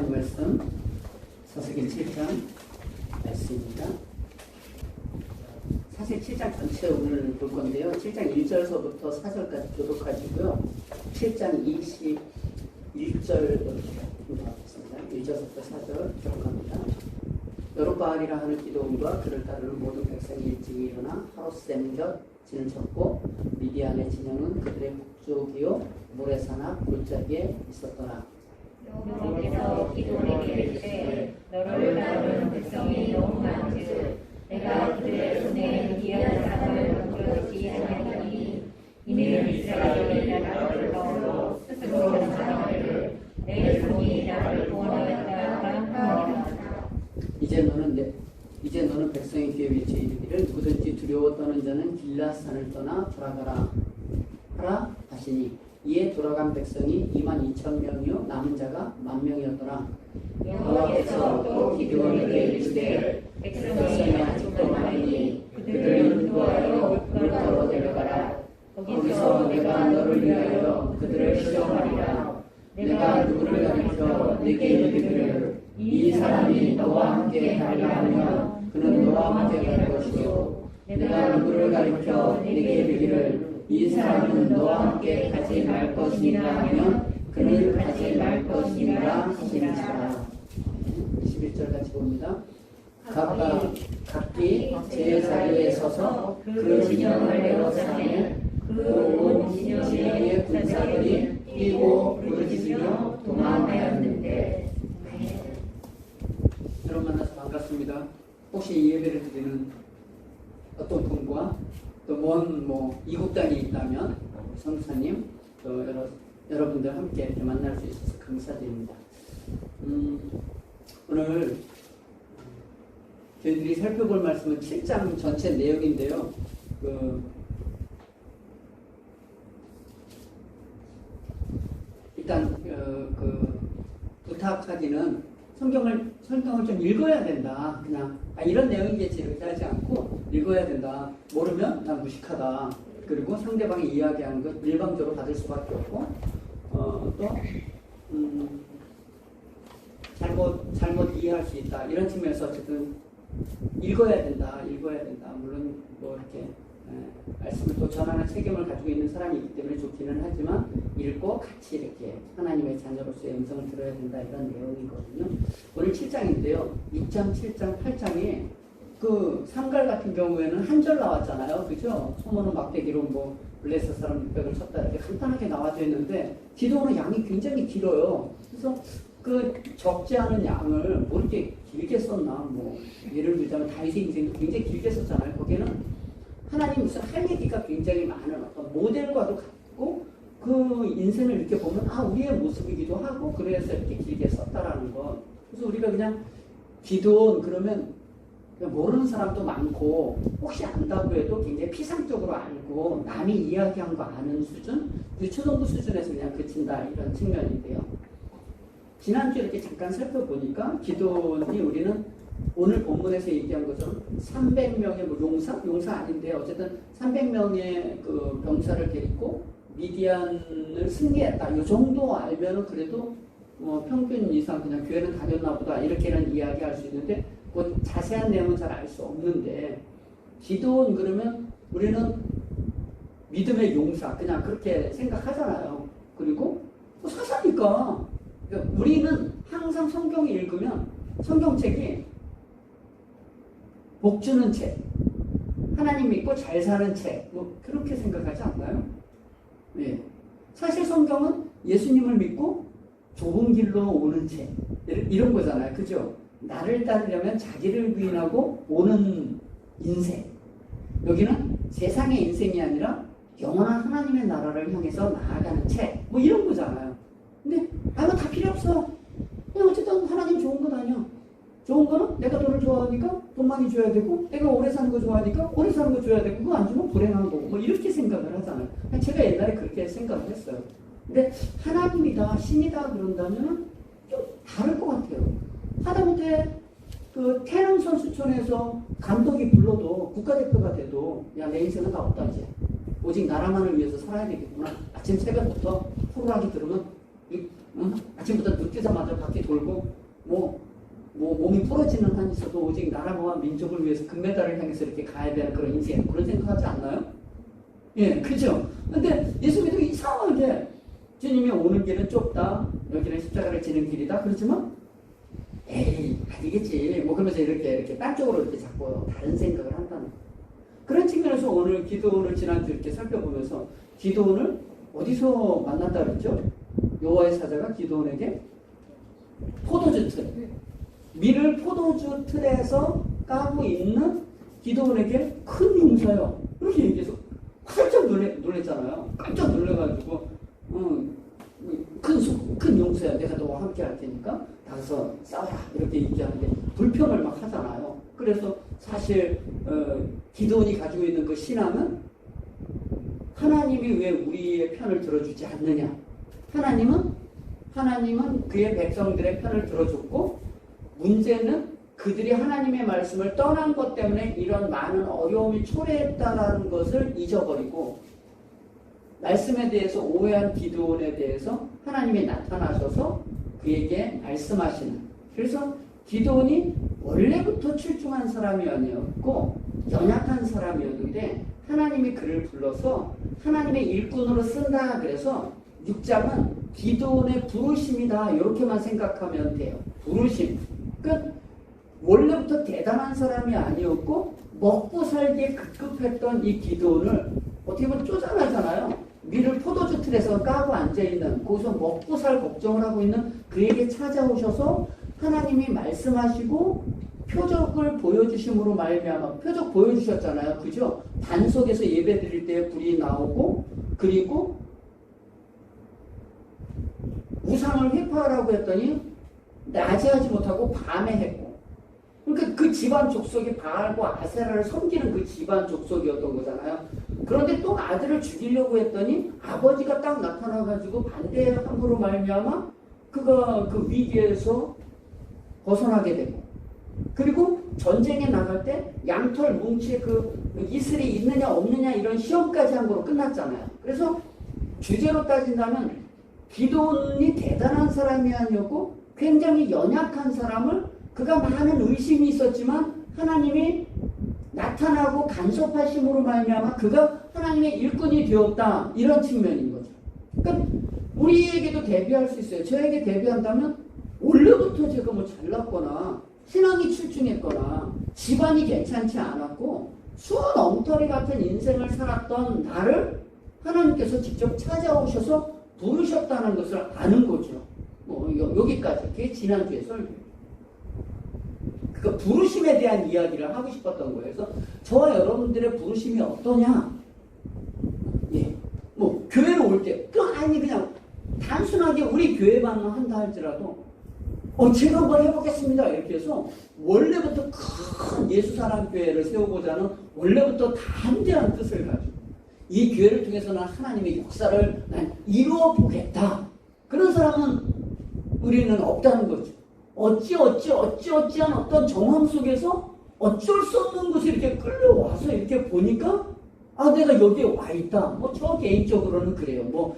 하나님 말씀 사사기 7장 말씀입니다. 사실 7장 전체 오늘 볼 건데요. 7장 1절서부터 4절까지 교독하시고요. 7장 21절부터 하겠습니다. 1절부터 4절 교독합니다. 여룹바알이라 하는 기드온과 그를 따르는 모든 백성이 일찍 일어나 하롯셈 곁 진을 쳤고 미디안의 진영은 그들의 북쪽이요 모래사나 골짜기에 있었더라. 여호와께서 기드온에게 이르시되 너를 따르는 백성이 너무 많은즉 내가 그들의 손에 미디안 사람을 넘겨주지 아니하리니 이는 이스라엘이 나를 거울로 스스로 자랑하기를 내 종이 나를 구원하였다 하느니라. 이제 너는 백성의 귀에 외쳐 이르기를 누구든지 두려워 떠는 자는 길앗산을 떠나 돌아가라 하라 하시니 이에 돌아간 백성이 22,000명이요 남은 자가 10,000명이었더라. 여호와께서 또 기드온에게 이르시되 백성이 아직도 많으니 그들을 인도하여 물가로 데려가라. 거기서 내가 너를 위하여 그들을 시험하리라. 내가 누구를 가리켜 내게 이르기를 이 사람이 너와 함께 가리라 하면 그는 너와 함께 갈 것이요 내가 누구를 가리켜 내게 이르기를 이 사람은 너와 함께 가지 말 것이니라 하면 그는 가지 말 것이니라 하시니라. 21절 같이 봅니다. 각기 제 자리에 서서 그 진영을 에워싸매 그 온 진영의 군사들이 뛰고 부르짖으며 도망하였는데. 여러분 만나서 반갑습니다. 혹시 이 예배를 드리는 어떤 분과 또 먼 이국 땅에 있다면 성사님 또 여러분들 함께 이렇게 만날 수 있어서 감사드립니다. 오늘 저희들이 살펴볼 말씀은 7장 전체 내용인데요. 일단 부탁하기는 성경을 좀 읽어야 된다. 그냥 이런 내용이겠지 이렇게 하지 않고 읽어야 된다. 모르면 난 무식하다. 그리고 상대방이 이야기하는 것 일방적으로 받을 수밖에 없고 잘못 이해할 수 있다. 이런 측면에서 어쨌든 읽어야 된다. 물론 이렇게 말씀을 또 전하는 책임을 가지고 있는 사람이 있기 때문에 좋기는 하지만 읽고 같이 이렇게 하나님의 자녀로서의 음성을 들어야 된다. 이런 내용이거든요. 오늘 7장인데요. 6장, 7장, 8장에 그 삼갈 같은 경우에는 한 절 나왔잖아요. 그죠? 소문은 막대기로 블레셋 사람 600을 쳤다 이렇게 간단하게 나와져 있는데 기도는 양이 굉장히 길어요. 그래서 그 적지 않은 양을 이렇게 길게 썼나 예를 들자면 다윗의 인생도 굉장히 길게 썼잖아요. 거기에는 하나님 무슨 할 얘기가 굉장히 많은 어떤 모델과도 같고 그 인생을 이렇게 보면 우리의 모습이기도 하고 그래서 이렇게 길게 썼다라는 것. 그래서 우리가 그냥 기도원 그러면 모르는 사람도 많고 혹시 안다고 해도 굉장히 피상적으로 알고 남이 이야기한 거 아는 수준, 유초등부 수준에서 그냥 그친다 이런 측면인데요. 지난주에 이렇게 잠깐 살펴보니까 기도원이 우리는 오늘 본문에서 얘기한 것처럼 300명의 용사 아닌데 어쨌든 300명의 그 병사를 데리고 미디안을 승리했다. 이 정도 알면은 그래도 평균 이상 그냥 교회는 다녔나 보다 이렇게는 이야기할 수 있는데 그 자세한 내용은 잘 알 수 없는데 기도원 그러면 우리는 믿음의 용사 그냥 그렇게 생각하잖아요. 그리고 사사니까 그러니까 우리는 항상 성경을 읽으면 성경책이 복 주는 책, 하나님 믿고 잘 사는 책, 그렇게 생각하지 않나요? 네. 사실 성경은 예수님을 믿고 좁은 길로 오는 책, 이런 거잖아요. 그죠? 나를 따르려면 자기를 부인하고 오는 인생. 여기는 세상의 인생이 아니라 영원한 하나님의 나라를 향해서 나아가는 책, 이런 거잖아요. 근데 이거 다 필요 없어. 그냥 어쨌든 하나님 좋은 것 아니야. 좋은 거는 내가 돈을 좋아하니까 돈 많이 줘야 되고 내가 오래 사는 거 좋아하니까 오래 사는 거 줘야 되고 그거 안 주면 불행한 거고 이렇게 생각을 하잖아요. 제가 옛날에 그렇게 생각을 했어요. 근데 하나님이다 신이다 그런다면 좀 다를 것 같아요. 하다못해 그 태릉 선수촌에서 감독이 불러도 국가대표가 돼도 내 인생은 다 없다 이제 오직 나라만을 위해서 살아야 되겠구나. 아침 새벽부터 호루라기 들으면 아침부터 늦게 듣자마자 바퀴 돌고 뭐 몸이 부러지는 한이 있어도 오직 나라와 민족을 위해서 금메달을 향해서 이렇게 가야 되는 그런 인생, 그런 생각하지 않나요? 예, 그죠? 근데 예수 믿고 이상하게 주님이 오는 길은 좁다, 여기는 십자가를 지는 길이다. 그렇지만 에이 아니겠지 뭐 그러면서 이렇게 딴 쪽으로 이렇게 자꾸 다른 생각을 한다는 거예요. 그런 측면에서 오늘 기도원을 지난주 이렇게 살펴보면서 기도원을 어디서 만났다 그랬죠? 여호와의 사자가 기도원에게 포도주 틀, 밀을 포도주 틀에서 까고 있는 기도원에게 큰 용사요 이렇게 얘기해서 깜짝 놀랬잖아요. 깜짝 놀래가지고 큰 용사야, 내가 너와 함께 할 테니까 나가서 싸워라 이렇게 얘기하는데 불평을 막 하잖아요. 그래서 사실 기도원이 가지고 있는 그 신앙은 하나님이 왜 우리의 편을 들어주지 않느냐, 하나님은 그의 백성들의 편을 들어줬고 문제는 그들이 하나님의 말씀을 떠난 것 때문에 이런 많은 어려움이 초래했다는 것을 잊어버리고 말씀에 대해서 오해한 기도원에 대해서 하나님이 나타나셔서 그에게 말씀하시는, 그래서 기도원이 원래부터 출중한 사람이 아니었고 연약한 사람이었는데 하나님이 그를 불러서 하나님의 일꾼으로 쓴다. 그래서 6장은 기도원의 부르심이다 이렇게만 생각하면 돼요. 부르심. 그러니까 원래부터 대단한 사람이 아니었고 먹고 살기에 급급했던 이 기도원을 어떻게 보면 쪼잔하잖아요. 밀을 포도주 틀에서 까고 앉아있는, 거기서 먹고 살 걱정을 하고 있는 그에게 찾아오셔서 하나님이 말씀하시고 표적을 보여주심으로 말미암아, 표적 보여주셨잖아요. 그죠? 단속에서 예배 드릴 때 불이 나오고, 그리고 우상을 회파하라고 했더니 낮에 하지 못하고 밤에 했고, 그러니까 그 집안 족속이 바알과 아세라를 섬기는 그 집안 족속이었던 거잖아요. 그런데 또 아들을 죽이려고 했더니 아버지가 딱 나타나가지고 반대함으로 말미암아 그가 그 위기에서 벗어나게 되고, 그리고 전쟁에 나갈 때 양털 뭉치에 그 이슬이 있느냐 없느냐 이런 시험까지 한 거로 끝났잖아요. 그래서 주제로 따진다면 기도원이 대단한 사람이 아니었고 굉장히 연약한 사람을, 그가 많은 의심이 있었지만 하나님이 나타나고 간섭하심으로 말미암아 그가 하나님의 일꾼이 되었다, 이런 측면인 거죠. 그러니까 우리에게도 대비할 수 있어요. 저에게 대비한다면 원래부터 제가 뭐 잘났거나 신앙이 출중했거나 집안이 괜찮지 않았고 순 엉터리 같은 인생을 살았던 나를 하나님께서 직접 찾아오셔서 부르셨다는 것을 아는 거죠. 여기까지. 그게 지난주에 설교. 그 부르심에 대한 이야기를 하고 싶었던 거예요. 그래서 저와 여러분들의 부르심이 어떠냐? 예, 뭐 교회로 올 때, 아니 그냥 단순하게 우리 교회만 한다 할지라도 제가 한번 해보겠습니다 이렇게 해서 원래부터 큰 예수사랑교회를 세우고자 하는 원래부터 담대한 뜻을 가지고 이 교회를 통해서는 하나님의 역사를 난 이루어 보겠다, 그런 사람은 우리는 없다는 거죠. 어찌어찌한 어떤 정황 속에서 어쩔 수 없는 곳에 이렇게 끌려와서 이렇게 보니까 내가 여기에 와 있다. 저 개인적으로는 그래요.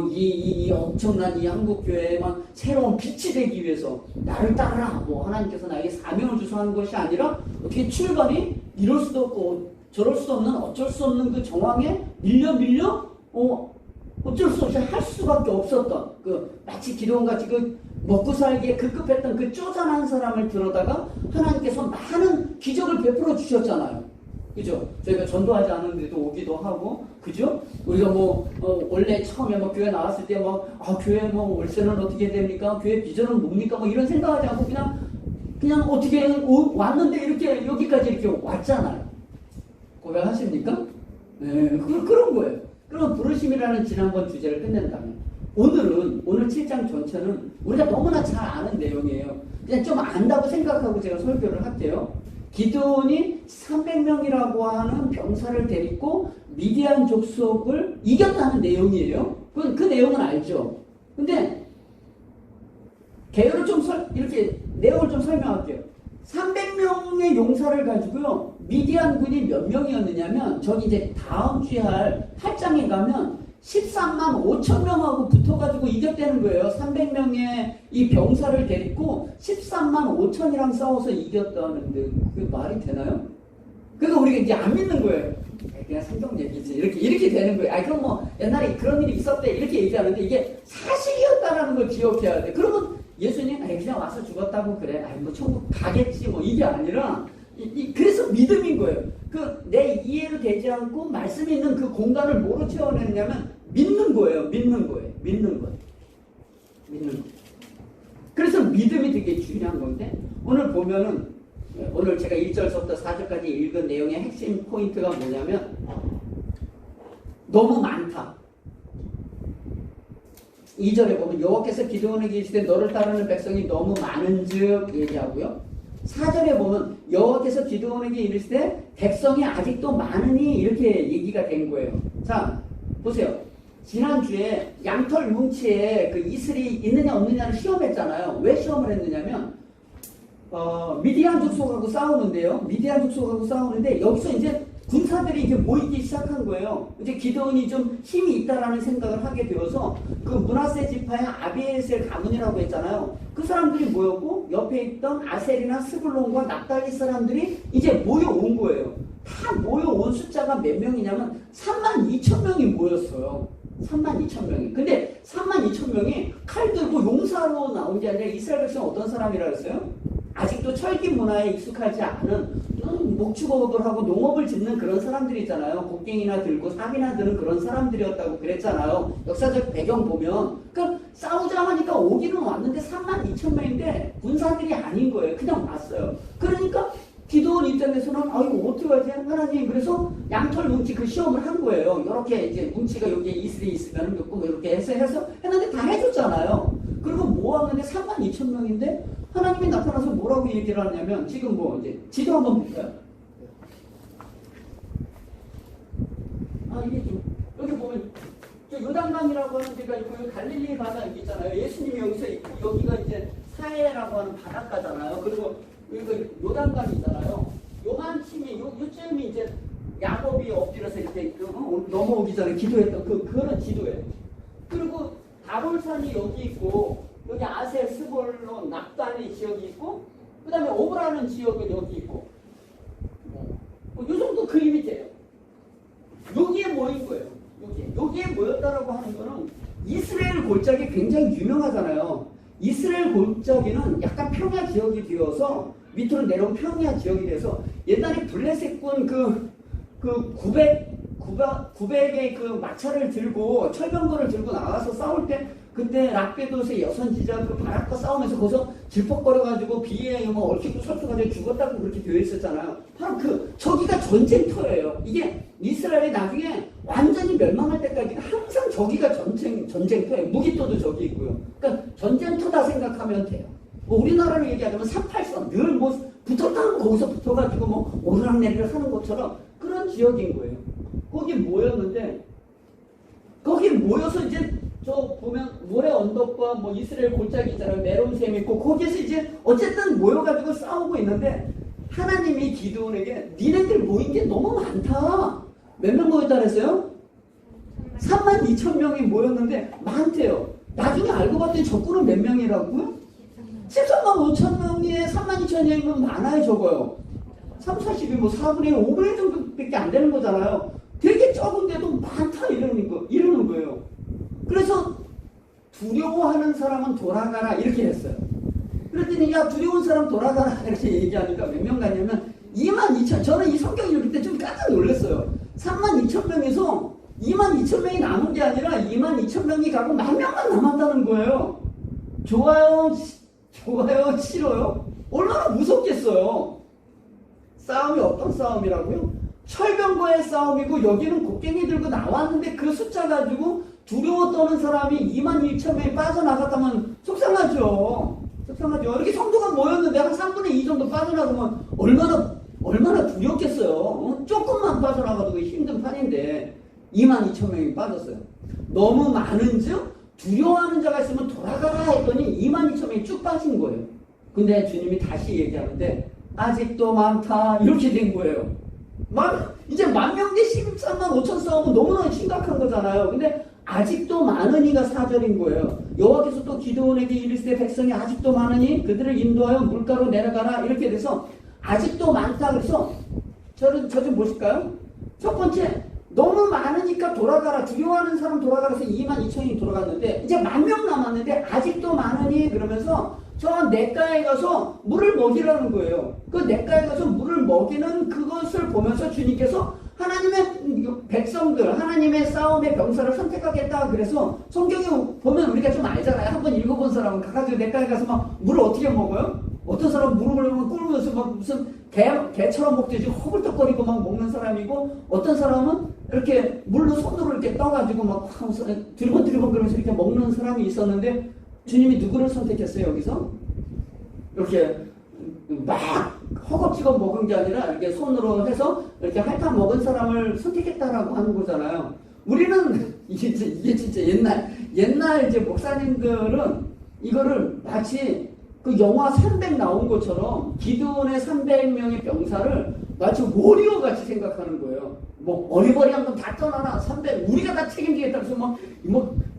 이 엄청난 이 한국교회에만 새로운 빛이 되기 위해서 나를 따르라. 하나님께서 나에게 사명을 주셔 하는 것이 아니라 어떻게 출발이 이럴 수도 없고 저럴 수도 없는 어쩔 수 없는 그 정황에 밀려 어쩔 수 없이 할 수밖에 없었던 마치 기도원같이 먹고 살기에 급급했던 그 쪼잔한 사람을 들어다가 하나님께서 많은 기적을 베풀어 주셨잖아요. 그죠? 저희가 전도하지 않은데도 오기도 하고, 그죠? 우리가 원래 처음에 교회 나왔을 때 교회 월세는 어떻게 됩니까? 교회 비전은 뭡니까? 이런 생각하지 않고 그냥 어떻게 왔는데 이렇게 여기까지 이렇게 왔잖아요. 고백하십니까? 네, 그런 거예요. 그럼 부르심이라는 지난번 주제를 끝낸다면 오늘 7장 전체는 우리가 너무나 잘 아는 내용이에요. 그냥 좀 안다고 생각하고 제가 설교를 할게요. 기드온이 300명이라고 하는 병사를 데리고 미디안 족속을 이겼다는 내용이에요. 그 내용은 알죠. 근데 개요를 이렇게 내용을 좀 설명할게요. 300명의 용사를 가지고요, 미디안 군이 몇 명이었느냐면, 저기 이제 다음 주에 할 8장에 가면 13만 5천 명하고 붙어가지고 이겼다는 되는 거예요. 300명의 이 병사를 데리고 13만 5천이랑 싸워서 이겼다는데 그게 말이 되나요? 그러니까 우리가 이제 안 믿는 거예요. 그냥 성경 얘기지. 이렇게 되는 거예요. 그럼 뭐 옛날에 그런 일이 있었대. 이렇게 얘기하는데 이게 사실이었다라는 걸 기억해야 돼. 그러면 예수님, 그냥 와서 죽었다고 그래. 뭐 천국 가겠지. 뭐 이게 아니라, 그래서 믿음인 거예요. 내 이해로 되지 않고 말씀이 있는 그 공간을 뭐로 채워내느냐면 믿는 거예요. 믿는 거예요. 그래서 믿음이 되게 중요한 건데, 오늘 보면은, 오늘 제가 1절부터 4절까지 읽은 내용의 핵심 포인트가 뭐냐면 너무 많다. 2절에 보면 여호와께서 기드온에게 이르시되 너를 따르는 백성이 너무 많은즉 얘기하고요. 4절에 보면 여호와께서 기드온에게 이르시되 백성이 아직도 많으니 이렇게 얘기가 된 거예요. 자, 보세요. 지난주에 양털 뭉치에 그 이슬이 있느냐 없느냐를 시험했잖아요. 왜 시험을 했느냐면 미디안 족속하고 싸우는데 여기서 이제 군사들이 이제 모이기 시작한 거예요. 이제 기드온이 좀 힘이 있다라는 생각을 하게 되어서 그 므낫세 지파의 아비에셀 가문이라고 했잖아요. 그 사람들이 모였고 옆에 있던 아셀이나 스불론과 납달리 사람들이 이제 모여온 거예요. 다 모여온 숫자가 몇 명이냐면 32,000명이 모였어요. 32,000명이. 근데 32,000명이 칼 들고 용사로 나온 게 아니라 이스라엘 백성 어떤 사람이라 했어요? 아직도 철기 문화에 익숙하지 않은 목축업을 하고 농업을 짓는 그런 사람들이 있잖아요. 곡괭이나 들고 삽이나 드는 그런 사람들이었다고 그랬잖아요. 역사적 배경 보면. 그러니까 싸우자 하니까 오기는 왔는데 32,000명인데 군사들이 아닌 거예요. 그냥 왔어요. 그러니까 기드온 입장에서는 이거 어떡하지 하나님. 그래서 양털 뭉치 그 시험을 한 거예요. 이렇게 이제 뭉치가 여기에 이슬이 있으면 몇 고 이렇게 해서 했는데 다 해줬잖아요. 그리고 모았는데 32,000명인데 하나님이 나타나서 뭐라고 얘기를 하냐면 지금 뭐 이제 지도 한번 볼까요? 이게 좀 여기 보면 저 요단강이라고 하는 데가 있고 여기 갈릴리 바다 여기 있잖아요. 예수님이 여기서 있고 여기가 이제 사해라고 하는 바닷가잖아요. 그리고 여기가 요단강이잖아요. 요한침이 요쯤이 이제 야곱이 엎드려서 이렇게 넘어오기 전에 기도했던 그런 지도예요. 그리고 다볼산이 여기 있고 여기 아셀, 스볼론, 납달리 지역이 있고 그 다음에 오브라는 지역은 여기 있고 요 정도 그림이 돼요. 여기에 모인 거예요. 여기에 모였다라고 하는 거는 이스라엘 골짜기 굉장히 유명하잖아요. 이스라엘 골짜기는 약간 평야 지역이 되어서 밑으로 내려온 평야 지역이 돼서 옛날에 블레셋군 그 900의 그 마차를 들고 철병거를 들고 나가서 싸울 때 그때 락베도스의 여선지자 그 바락과 싸우면서 거기서 질퍽거려가지고 비에 뭐 얽히고 설쳐가지고 죽었다고 그렇게 되어 있었잖아요. 바로 저기가 전쟁터예요. 이게 이스라엘이 나중에 완전히 멸망할 때까지 항상 저기가 전쟁터예요. 무기토도 저기 있고요. 그러니까 전쟁터다 생각하면 돼요. 뭐 우리나라로 얘기하자면 383 늘 뭐 붙었다고 거기서 붙어가지고 뭐 오르락내리락 하는 것처럼 그런 지역인 거예요. 거기 모였는데 거기 모여서 이제 저 보면 모래 언덕과 뭐 이스라엘 골짜기 있잖아요. 메론샘 있고 거기에서 이제 어쨌든 모여가지고 싸우고 있는데 하나님이 기드온에게 니네들 모인 게 너무 많다. 몇 명 모였다 그랬어요? 32,000명이 모였는데 많대요. 나중에 알고 봤더니 적군은 몇 명이라고요? 13만 5천 명에 32,000명이면 많아요. 적어요. 3, 40이 뭐 4분의 1, 5분의 1 정도밖에 안 되는 거잖아요. 되게 적은데도 많다 이러는 거예요. 그래서 두려워하는 사람은 돌아가라 이렇게 했어요. 그랬더니 야 두려운 사람 돌아가라 이렇게 얘기하니까 몇 명 갔냐면 22,000. 저는 이 성경 읽을 때 좀 깜짝 놀랐어요. 32,000명에서 22,000명이 남은 게 아니라 22,000명이 가고 10,000명만 남았다는 거예요. 좋아요? 싫어요? 얼마나 무섭겠어요. 싸움이 어떤 싸움이라고요? 철병거의 싸움이고 여기는 곡괭이 들고 나왔는데 그 숫자 가지고 두려워 떠는 사람이 21,000명이 빠져나갔다면 속상하죠. 이렇게 성도가 모였는데 한 3분의 2 정도 빠져나가면 얼마나 두렵겠어요. 조금만 빠져나가도 힘든 판인데 22,000명이 빠졌어요. 너무 많은즉 두려워하는 자가 있으면 돌아가라 했더니 22,000명이 쭉 빠진 거예요. 근데 주님이 다시 얘기하는데 아직도 많다 이렇게 된 거예요. 이제 10,000명 대 13만 5천 싸움은 너무나 심각한 거잖아요. 근데 아직도 많으니가 4절인 거예요. 여호와께서 또 기드온에게 이르시되 백성이 아직도 많으니 그들을 인도하여 물가로 내려가라. 이렇게 돼서 아직도 많다. 그래서 저 좀 보실까요? 첫 번째, 너무 많으니까 돌아가라. 두려워하는 사람 돌아가라서 22,000이 돌아갔는데 이제 10,000명 남았는데 아직도 많으니 그러면서 저 냇가에 가서 물을 먹이라는 거예요. 그 냇가에 가서 물을 먹이는 그것을 보면서 주님께서 하나님의 백성들, 하나님의 싸움의 병사를 선택하겠다. 그래서 성경에 보면 우리가 좀 알잖아요. 한번 읽어본 사람은 가가지고 냇가에 가서 막 물을 어떻게 먹어요? 어떤 사람은 물을 먹으면 꿀면서 막 무슨 개처럼 먹듯이 허물떡거리고 막 먹는 사람이고, 어떤 사람은 이렇게 물로 손으로 이렇게 떠가지고 막 드리번 그러면서 이렇게 먹는 사람이 있었는데, 주님이 누구를 선택했어요, 여기서? 이렇게 막 허겁지겁 먹은 게 아니라 이렇게 손으로 해서 이렇게 핥아 먹은 사람을 선택했다라고 하는 거잖아요. 우리는 이게 진짜 옛날 이제 목사님들은 이거를 마치 그 영화 300 나온 것처럼 기드온의 300명의 병사를 마치 워리어 같이 생각하는 거예요. 뭐 어리버리한 건 다 떠나나 300 우리가 다 책임지겠다 해서 막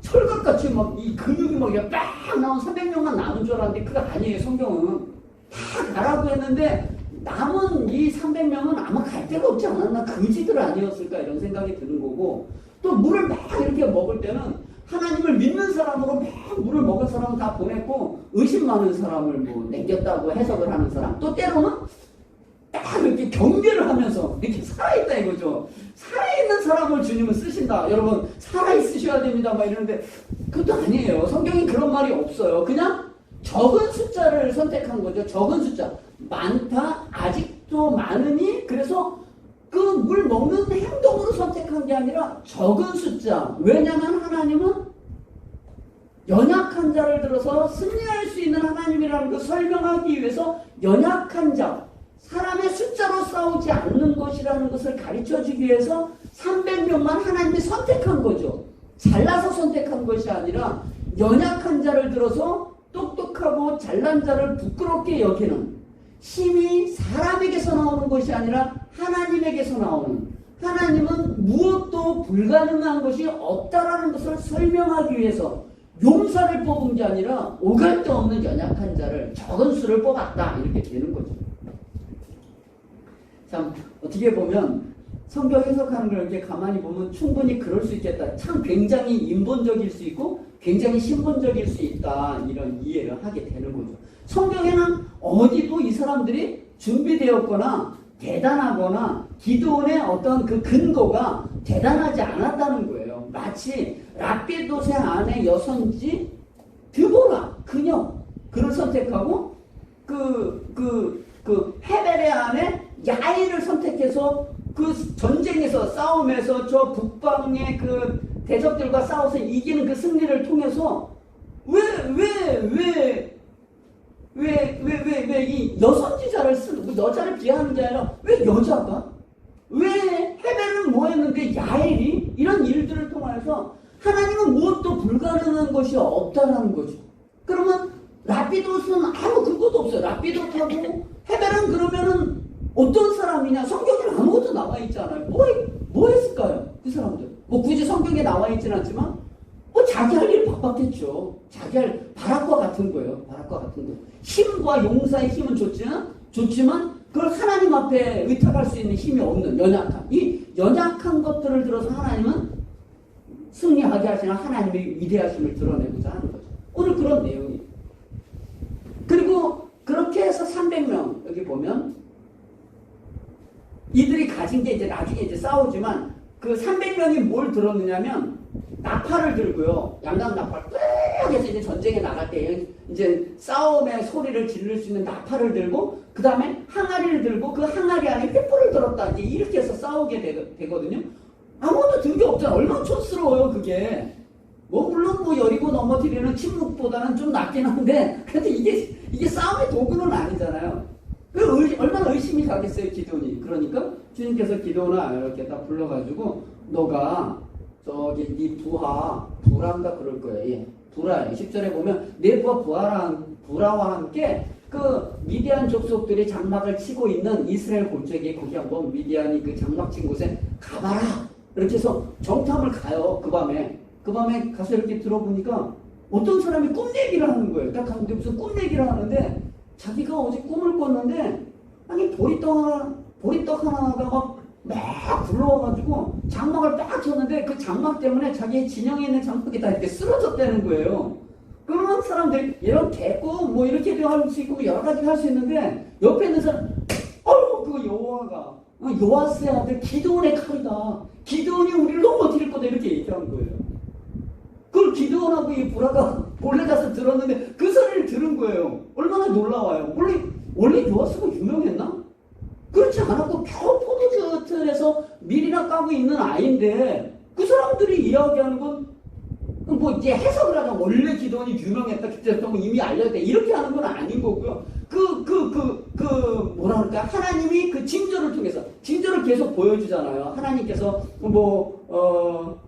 철갑같이 막 이 근육이 막 빡 나온 300명만 남은 줄 알았는데 그거 아니에요. 성경은 다 가라고 했는데 남은 이 300명은 아마 갈 데가 없지 않았나, 그지들 아니었을까 이런 생각이 드는 거고, 또 물을 막 이렇게 먹을 때는 하나님을 믿는 사람으로 막 물을 먹은 사람은 다 보냈고, 의심 많은 사람을 뭐 남겼다고 해석을 하는 사람, 또 때로는 딱 이렇게 경계를 하면서 이렇게 살아있다 이거죠. 살아있는 사람을 주님은 쓰신다. 여러분 살아있으셔야 됩니다 막 이러는데 그것도 아니에요. 성경에 그런 말이 없어요. 그냥 적은 숫자를 선택한 거죠. 적은 숫자. 많다, 아직도 많으니, 그래서 그 물 먹는 행동으로 선택한 게 아니라 적은 숫자. 왜냐하면 하나님은 연약한 자를 들어서 승리할 수 있는 하나님이라는 걸 설명하기 위해서 연약한 자, 사람의 숫자로 싸우지 않는 것이라는 것을 가르쳐주기 위해서 300명만 하나님이 선택한 거죠. 잘나서 선택한 것이 아니라 연약한 자를 들어서 똑똑하고 잘난 자를 부끄럽게 여기는, 힘이 사람에게서 나오는 것이 아니라 하나님에게서 나오는, 하나님은 무엇도 불가능한 것이 없다라는 것을 설명하기 위해서 용사를 뽑은 게 아니라 오갈 데 없는 연약한 자를, 적은 수를 뽑았다, 이렇게 되는 거죠. 참 어떻게 보면 성경 해석하는 걸 이렇게 가만히 보면 충분히 그럴 수 있겠다. 참 굉장히 인본적일 수 있고 굉장히 신본적일 수 있다. 이런 이해를 하게 되는 거죠. 성경에는 어디도 이 사람들이 준비되었거나 대단하거나 기드온의 어떤 그 근거가 대단하지 않았다는 거예요. 마치 랍비도세 아내 여선지 드보라 그녀, 그를 선택하고 헤벨의 아내 야일을 선택해서 그 전쟁에서, 싸움에서 저 북방의 그 대적들과 싸워서 이기는 그 승리를 통해서 왜 이 여선지자를 쓰고 여자를 비하하는 게 아니라 왜 여자가? 왜 헤벨은 뭐 했는데 야엘이? 이런 일들을 통해서 하나님은 무엇도 불가능한 것이 없다라는 거죠. 그러면 랍비돗은 아무 근거도 없어요. 랍비돗하고 헤벨은 그러면은 어떤 사람이냐? 성경에 아무것도 나와 있지 않아요. 뭐 했을까요? 그 사람들. 뭐 굳이 성경에 나와 있지는 않지만 자기 할 일 바빴겠죠. 자기 할 바락과 같은 거예요. 바락과 같은 거. 힘과 용사의 힘은 좋지만 그걸 하나님 앞에 의탁할 수 있는 힘이 없는 연약한. 이 연약한 것들을 들어서 하나님은 승리하게 하시는 하나님의 위대하심을 드러내고자 하는 거죠. 오늘 그런 내용이에요. 그리고 그렇게 해서 300명 여기 보면 이들이 가진 게 이제 나중에 이제 싸우지만 그 300명이 뭘 들었느냐면 나팔을 들고요. 양각 나팔 뚝 해서 이제 전쟁에 나갈 때 이제 싸움의 소리를 지를 수 있는 나팔을 들고, 그 다음에 항아리를 들고 그 항아리 안에 횃불을 들었다. 이제 이렇게 해서 싸우게 되거든요. 아무것도 든 게 없잖아. 얼마나 촌스러워요, 그게. 물론 여리고 넘어뜨리는 침묵보다는 좀 낫긴 한데, 그래도 이게 싸움의 도구는 아니잖아요. 얼마나 의심이 가겠어요, 기드온이. 그러니까 주님께서 기드온을 이렇게 딱 불러가지고, 너가 저기 네 부라인가 그럴 거예요. 예, 부라예요. 10절에 보면 내 부하 부라와 함께 그 미디안 족속들이 장막을 치고 있는 이스라엘 골짜기에 거기 한번 미디안이 그 장막 친 곳에 가봐라. 이렇게 해서 정탐을 가요. 그 밤에 그 밤에 가서 이렇게 들어보니까 어떤 사람이 꿈 얘기를 하는 거예요. 딱 가는데 무슨 꿈 얘기를 하는데 자기가 어제 꿈을 꿨는데 아니 보리떡 하나가 막 굴러와가지고 장막을 딱 쳤는데 그 장막 때문에 자기 진영에 있는 장막이 다 이렇게 쓰러졌다는 거예요. 그런 사람들이 이런 개꿈 뭐 이렇게도 할 수 있고 여러 가지 할 수 있는데 옆에 있는 사람 그거 여호와가 요아스의 아들 기드온의 칼이다. 기드온이 우리를 넘어뜨릴 거다 이렇게 얘기하는 거예요. 그걸 기드온하고 이 브라가 몰래 가서 들었는데 그 소리를 들은 거예요. 얼마나 놀라워요. 원래 요아스가 유명했나? 그렇지 않았고 겨우 포도주 틀에서 밀이나 까고 있는 아이인데 그 사람들이 이야기하는 건 뭐 이제 해석을 하자. 원래 기도원이 유명했다. 그때부터 뭐 이미 알려졌다. 이렇게 하는 건 아닌 거고요. 뭐라 그럴까? 하나님이 그 징조를 통해서 징조를 계속 보여주잖아요. 하나님께서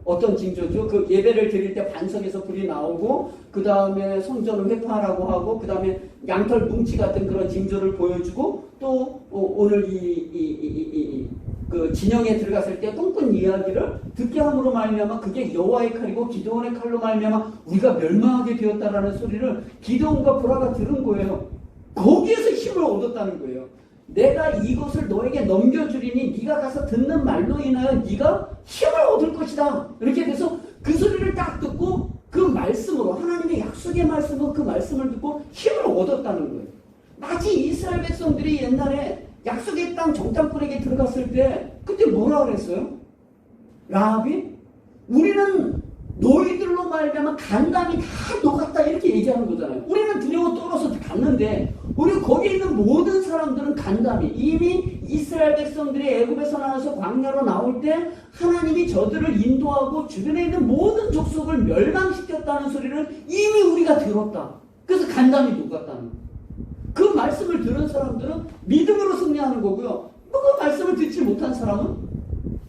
어떤 징조죠? 그 예배를 드릴 때 반석에서 불이 나오고 그 다음에 성전을 회파하라고 하고 그 다음에 양털 뭉치 같은 그런 징조를 보여주고 또 오늘 그 진영에 들어갔을 때 꿈꾼 이야기를 듣게 함으로 말미암아 그게 여호와의 칼이고 기드온의 칼로 말미암아 우리가 멸망하게 되었다라는 소리를 기드온과 보라가 들은 거예요. 거기에서 힘을 얻었다는 거예요. 내가 이것을 너에게 넘겨주리니 네가 가서 듣는 말로 인하여 네가 힘을 얻을 것이다. 이렇게 돼서 그 소리를 딱 듣고 그 말씀으로 하나님의 약속의 말씀으로 그 말씀을 듣고 힘을 얻었다는 거예요. 마치 이스라엘 백성들이 옛날에 약속의 땅 정탐꾼에게 들어갔을 때 그때 뭐라 그랬어요? 라합이 우리는 너희들로 말미암아 간담이 다 녹았다 이렇게 얘기하는 거잖아요. 우리는 두려워 떨어서 갔는데 우리 거기 있는 모든 사람들은 간담이 이미 이스라엘 백성들이 애굽에서 나와서 광야로 나올 때 하나님이 저들을 인도하고 주변에 있는 모든 족속을 멸망시켰다는 소리를 이미 우리가 들었다. 그래서 간담이 녹았다는 거예요. 그 말씀을 들은 사람들은 믿음으로 승리하는 거고요. 그 말씀을 듣지 못한 사람은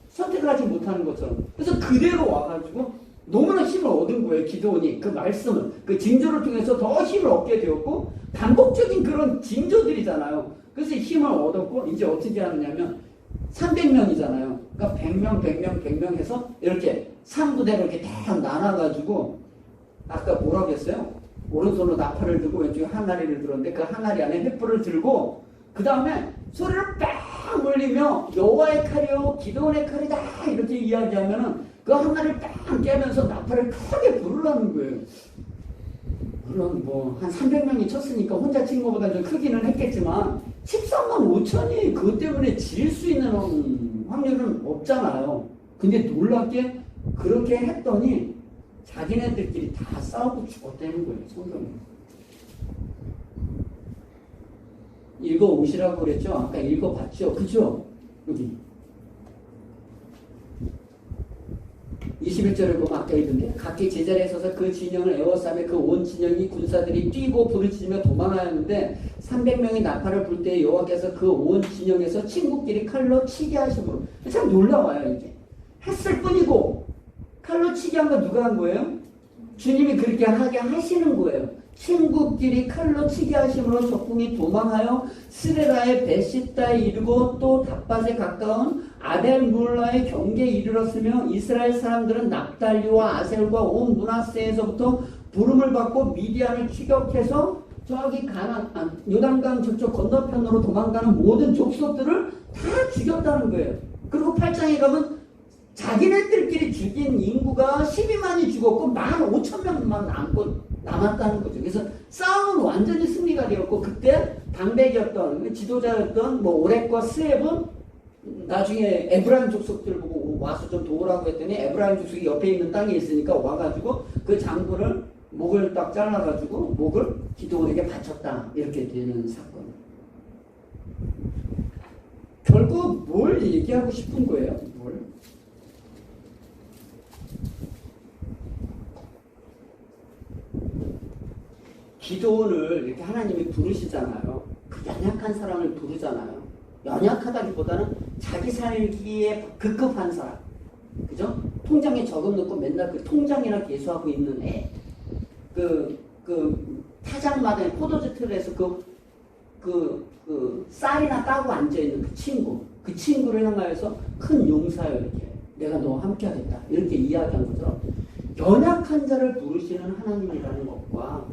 선택을 하지 못하는 것처럼. 그래서 그대로 와가지고 너무나 힘을 얻은 거예요. 기드온이 그 말씀을 그 징조를 통해서 더 힘을 얻게 되었고 반복적인 그런 징조들이잖아요. 그래서 힘을 얻었고 이제 어떻게 하느냐면 300명이잖아요. 그러니까 100명 해서 이렇게 3부대로 이렇게 딱 나눠가지고 아까 뭐라고 했어요? 오른손으로 나팔을 들고 왼쪽에 항아리를 들었는데 그 항아리 안에 횃불을 들고 그 다음에 소리를 빡 물리며 여호와의 칼이요 기드온의 칼이다 이렇게 이야기하면은 그 항아리를 딱 깨면서 나팔을 크게 부르라는 거예요. 물론 뭐 한 300명이 쳤으니까 혼자 친 것보다 좀 크기는 했겠지만 13만 5천이 그것 때문에 질 수 있는 확률은 없잖아요. 근데 놀랍게 그렇게 했더니 자기네들끼리 다 싸우고 죽었다는 거예요. 성경에. 읽어오시라고 그랬죠? 아까 읽어봤죠? 그죠? 여기 21절을 보면 아까 읽은데 각기 제자리에 서서 그 진영을 에워싸매 그 온 진영이 군사들이 뛰고 부르짖으며 도망하였는데 300명이 나팔을 불 때 여호와께서 그 온 진영에서 친구끼리 칼로 치게 하심으로 참 놀라워요. 이게 했을 뿐이고 칼로 치게 한 건 누가 한 거예요? 주님이 그렇게 하게 하시는 거예요. 친구끼리 칼로 치게 하심으로 적군이 도망하여 스레라의 베시다에 이르고 또 답밭에 가까운 아벨물라의 경계에 이르렀으며 이스라엘 사람들은 납달리와 아셀과 온 므낫세에서부터 부름을 받고 미디안을 추격해서 저기 요단강 저쪽 건너편으로 도망가는 모든 족속들을 다 죽였다는 거예요. 그리고 8장에 가면 자기네들끼리 죽인 인구가 12만이 죽었고 15,000명만 남았다는 거죠. 그래서 싸움은 완전히 승리가 되었고 그때 방백이었던 지도자였던 오렉과 스앱은 나중에 에브라임 족속들을 보고 와서 좀 도우라고 했더니 에브라임 족속이 옆에 있는 땅에 있으니까 와가지고 그 장군을 목을 딱 잘라가지고 목을 기드온에게 바쳤다. 이렇게 되는 사건. 결국 뭘 얘기하고 싶은 거예요? 뭘? 기도를 이렇게 하나님이 부르시잖아요. 그 연약한 사람을 부르잖아요. 연약하다기보다는 자기 살기에 급급한 사람. 그죠? 통장에 저금 넣고 맨날 그 통장이나 계수하고 있는 애. 타작마당에 포도주 틀에서 쌀이나 따고 앉아있는 그 친구. 그 친구를 향하여서 큰 용사여 이렇게. 내가 너와 함께 하겠다. 이렇게 이야기한 거죠. 연약한 자를 부르시는 하나님이라는 것과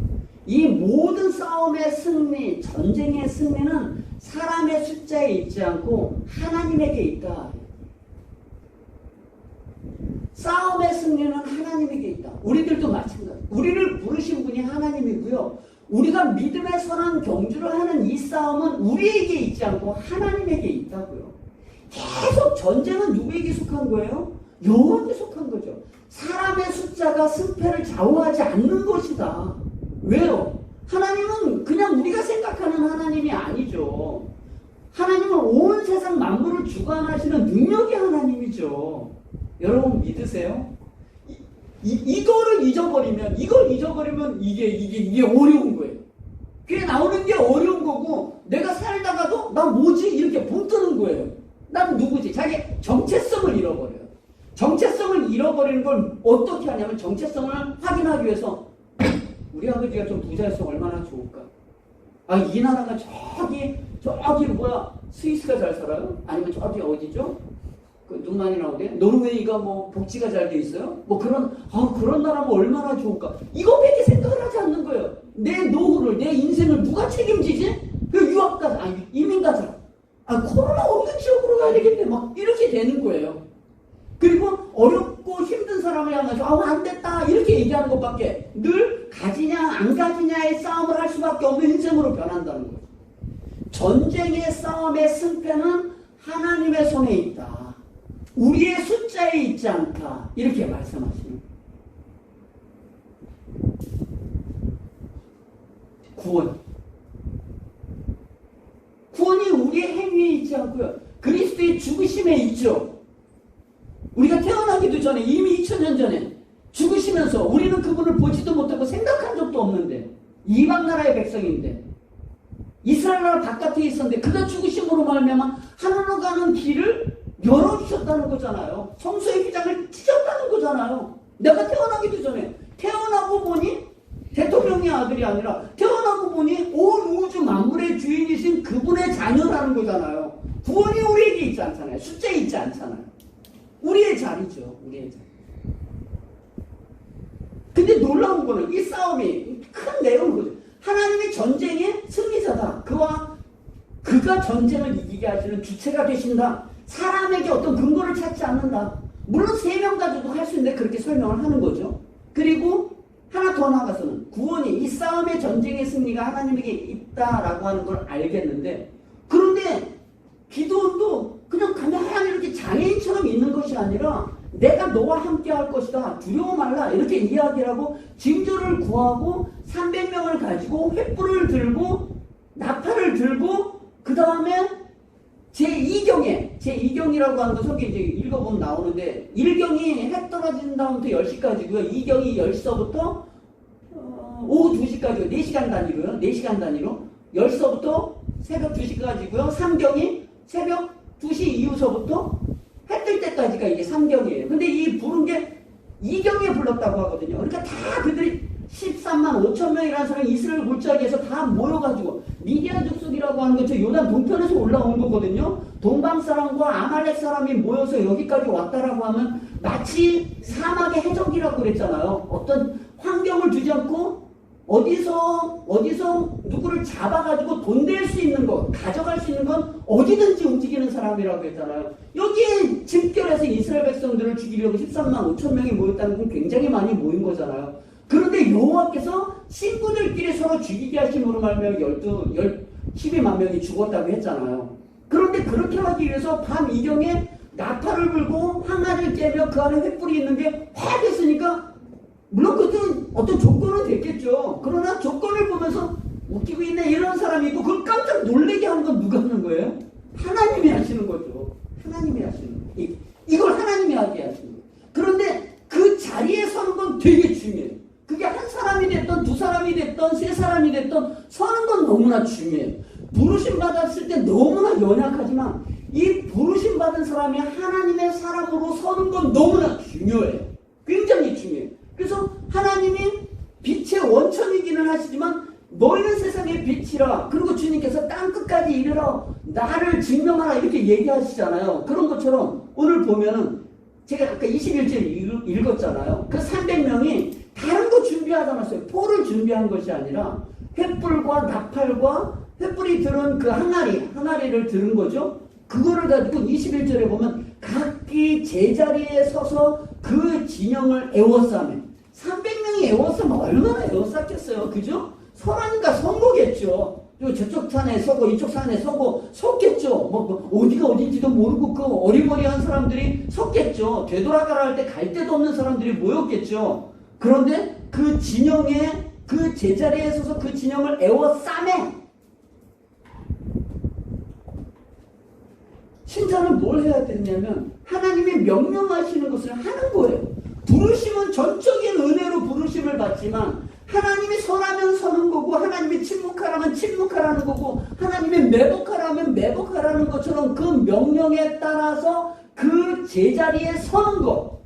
이 모든 싸움의 승리, 전쟁의 승리는 사람의 숫자에 있지 않고 하나님에게 있다. 싸움의 승리는 하나님에게 있다. 우리들도 마찬가지. 우리를 부르신 분이 하나님이고요. 우리가 믿음의 선한 경주를 하는 이 싸움은 우리에게 있지 않고 하나님에게 있다고요. 계속 전쟁은 누구에게 속한 거예요? 여호와께 속한 거죠. 사람의 숫자가 승패를 좌우하지 않는 것이다. 왜요? 하나님은 그냥 우리가 생각하는 하나님이 아니죠. 하나님은 온 세상 만물을 주관하시는 능력의 하나님이죠. 여러분 믿으세요? 이거를 잊어버리면, 이걸 잊어버리면 이게 어려운 거예요. 그게 나오는 게 어려운 거고, 내가 살다가도 나 뭐지? 이렇게 붕 뜨는 거예요. 난 누구지? 자기 정체성을 잃어버려요. 정체성을 잃어버리는 걸 어떻게 하냐면, 정체성을 확인하기 위해서 우리 아버지가 좀 부자였으면 얼마나 좋을까? 아, 이 나라가 저기 스위스가 잘 살아요? 아니면 저기 어디죠? 그 눈만이 나오게 노르웨이가 뭐 복지가 잘 돼 있어요? 뭐 그런 나라면 얼마나 좋을까? 이거밖에 생각을 하지 않는 거예요. 내 노후를, 내 인생을 누가 책임지지? 그 유학 가자, 이민 가자. 코로나 없는 지역으로 가야 되겠네. 막 이렇게 되는 거예요. 그리고 어렵고 힘든 사람을 향해서 안 됐다 이렇게 얘기하는 것밖에, 늘 가지냐 안 가지냐의 싸움을 할 수밖에 없는 인생으로 변한다는 거예요. 전쟁의 싸움의 승패는 하나님의 손에 있다. 우리의 숫자에 있지 않다. 이렇게 말씀하시는 거예요. 구원이 우리의 행위에 있지 않고요. 그리스도의 죽으심에 있죠. 우리가 태어나기도 전에, 이미 2000년 전에 죽으시면서 우리는 그분을 보지도 못하고 생각한 적도 없는데, 이방 나라의 백성인데, 이스라엘 나라 바깥에 있었는데 그가 죽으심으로 말미암아 하늘로 가는 길을 열어주셨다는 거잖아요. 성소의 휘장을 찢었다는 거잖아요. 내가 태어나기도 전에, 태어나고 보니 대통령의 아들이 아니라 태어나고 보니 온 우주 만물의 주인이신 그분의 자녀라는 거잖아요. 구원이 우리에게 있지 않잖아요. 숫자에 있지 않잖아요. 우리의 자리죠. 우리의 자리. 근데 놀라운 거는 이 싸움이 큰 내용은 거죠. 하나님이 전쟁의 승리자다. 그가 전쟁을 이기게 하시는 주체가 되신다. 사람에게 어떤 근거를 찾지 않는다. 물론 3명 가지고 할 수 있는데 그렇게 설명을 하는 거죠. 그리고 하나 더 나가서는 구원이, 이 싸움의 전쟁의 승리가 하나님에게 있다라고 하는 걸 알겠는데, 그런데 기도원도 그냥 가만히 이렇게 장애인처럼 있는 것이 아니라 내가 너와 함께 할 것이다. 두려워 말라. 이렇게 이야기를 하고 징조를 구하고 300명을 가지고 횃불을 들고 나팔을 들고, 그 다음에 제2경이라고 하는 거 속에 이제 읽어보면 나오는데, 1경이 해 떨어진 다음부터 10시까지고요. 2경이 10서부터 오후 2시까지고 4시간 단위로요. 4시간 단위로 10서부터 새벽 2시까지고요. 3경이 새벽 2시 이후서부터 해 뜰 때까지가 이게 3경이에요. 근데 이 부른 게 2경에 불렀다고 하거든요. 그러니까 다 그들이 13만 5천 명이라는 사람이 이스라엘 골짜기에서 다 모여가지고, 미디안 족속이라고 하는 건 저 요단 동편에서 올라온 거거든요. 동방 사람과 아말렉 사람이 모여서 여기까지 왔다라고 하면 마치 사막의 해적이라고 그랬잖아요. 어떤 환경을 두지 않고 어디서 누구를 잡아가지고 돈 될 수 있는 것, 가져갈 수 있는 건 어디든지 움직이는 사람이라고 했잖아요. 여기에 집결해서 이스라엘 백성들을 죽이려고 13만 5천 명이 모였다는 건 굉장히 많이 모인 거잖아요. 그런데 여호와께서 친구들끼리 서로 죽이게 하심으로 말미암아 12만 명이 죽었다고 했잖아요. 그런데 그렇게 하기 위해서 밤 2경에 나팔을 불고 항아리를 깨며 그 안에 횃불이 있는 게 확 했으니까, 물론 그것은 어떤 조건은 됐겠죠. 그러나 조건을 보면서 웃기고 있네 이런 사람이 있고, 그걸 깜짝 놀래게 하는 건 누가 하는 거예요? 하나님이 하시는 거죠. 하나님이 하시는 거예요. 이걸 하나님이 하게 하시는 거예요. 그런데 그 자리에 서는 건 되게 중요해요. 그게 한 사람이 됐던, 두 사람이 됐던, 세 사람이 됐던, 서는 건 너무나 중요해요. 부르심 받았을 때 너무나 연약하지만 이 부르심 받은 사람이 하나님의 사람으로 서는 건 너무나 중요해요. 굉장히 중요해요. 그래서 하나님이 빛의 원천이기는 하시지만 너희는 세상의 빛이라, 그리고 주님께서 땅끝까지 이르러 나를 증명하라 이렇게 얘기하시잖아요. 그런 것처럼 오늘 보면은 제가 아까 21절 읽었잖아요. 그 300명이 다른 거 준비하지 않았어요. 포를 준비한 것이 아니라 횃불과 나팔과 횃불이 들은 그 항아리를 들은 거죠. 그거를 가지고 21절에 보면 각기 제자리에 서서 그 진영을 에워싸매. 300명이 에워싸면 얼마나 에워쌌겠어요. 그죠? 서라니까 선 거겠죠. 저쪽 산에 서고 이쪽 산에 서고 섰겠죠. 뭐 어디가 어딘지도 모르고 그 어리버리한 사람들이 섰겠죠. 되돌아가라 할 때 갈 데도 없는 사람들이 모였겠죠. 그런데 그 진영에 그 제자리에 서서 그 진영을 에워싸매. 신자는 뭘 해야 되냐면 하나님이 명령하시는 것을 하는 거예요. 부르심은 전적인 은혜로 부르심을 받지만 하나님이 서라면 서는 거고 하나님이 침묵하라면 침묵하라는 거고 하나님이 매복하라면 매복하라는 것처럼 그 명령에 따라서 그 제자리에 서는 거.